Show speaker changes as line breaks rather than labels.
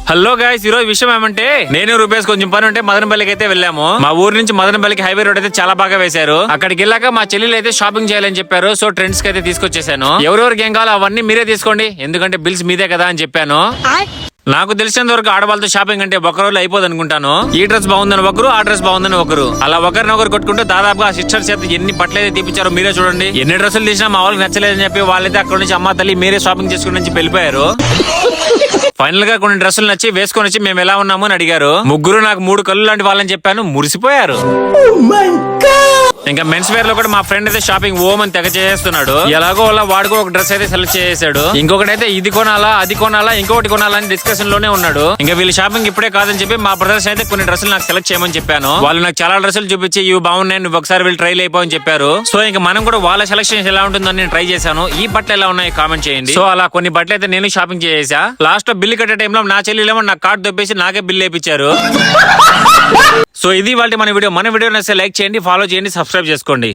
Hello guys, ఈ రోజు విషయం ఏమంటే నేను రూపేష్ కొంచెం పని ఉంటే మదనపల్లికి అయితే వెళ్ళాము. మా ఊరు నుంచి మదనపల్లికి హైవే రోడ్ అయితే చాలా బాగా వేశారు. అక్కడికి వెళ్ళాక మా చెల్లెలు అయితే షాపింగ్ చేయాలని చెప్పారు. సో ట్రెండ్స్ కి అయితే తీసుకొచ్చేసాను. ఎవరెవరికి ఏం కావాలో అవన్నీ మీరే తీసుకోండి, ఎందుకంటే బిల్స్ మీదే కదా అని చెప్పాను. నాకు తెలిసినంత వరకు ఆడవాళ్ళతో షాపింగ్ అంటే ఒక రోజు అయిపోదు అనుకుంటాను. ఈ డ్రెస్ బాగుందని ఒకరు, ఆ డ్రెస్ బాగుందని ఒకరు, అలా ఒకరినొకరు కొట్టుకుంటూ దాదాపుగా సిస్టర్స్ అయితే ఎన్ని బట్టలు అయితే తీపిచ్చారో మీరే చూడండి. ఎన్ని డ్రెస్సులు తీసినా మా వాళ్ళకి నచ్చలేదని చెప్పి వాళ్ళైతే అక్కడ నుంచి అమ్మ తల్లి మీరే షాపింగ్ చేసుకుని నుంచి వెళ్ళిపోయారు. ఫైనల్ గా కొన్ని డ్రెస్సులు నచ్చి వేసుకొని వచ్చి మేము ఎలా ఉన్నాము అని అడిగారు. ముగ్గురు నాకు 3 కళ్ళు లాంటి వాళ్ళని చెప్పాను, మురిసిపోయారు. ఇంకా మెన్స్ వేర్ లో కూడా మా ఫ్రెండ్ అయితే షాపింగ్ ఓమని తెగ చేస్తున్నాడు. ఎలాగో అలా వాడుకో ఒక డ్రెస్ అయితే సెలెక్ట్ చేసాడు. ఇంకొకటి అయితే ఇది కొనాలా అది కొనాలా ఇంకొకటి కొనాలా అని డిస్కషన్ లోనే ఉన్నాడు. ఇంకా వీళ్ళు షాపింగ్ ఇప్పుడే కాదని చెప్పి మా బ్రదర్స్ అయితే కొన్ని డ్రెస్సులు నాకు సెలెక్ట్ చేయమని చెప్పాను. వాళ్ళు నాకు చాలా డ్రెస్సులు చూపించి ఇవి బాగున్నాయి, నువ్వు ఒకసారి వీళ్ళు ట్రైల్ అయిపోవని చెప్పారు. సో ఇంకా మనం కూడా వాళ్ళ సెలెక్షన్ ఎలా ఉంటుందో నేను ట్రై చేశాను. ఈ బట్టలు ఎలా ఉన్నాయి కామెంట్ చేయండి. సో అలా కొన్ని బట్టలు అయితే నేను షాపింగ్ చేసా. లాస్ట్ లో బిల్లు కట్టే టైంలో నా చెల్లెలేమో నా కార్డు దొబ్బేసి నాకే బిల్లు వేయించారు. సో ఇది వాళ్ళ మన వీడియో నచ్చితే లైక్ చేయండి, ఫాలో చేయండి, సబ్స్క్రైబ్ చేసుకోండి.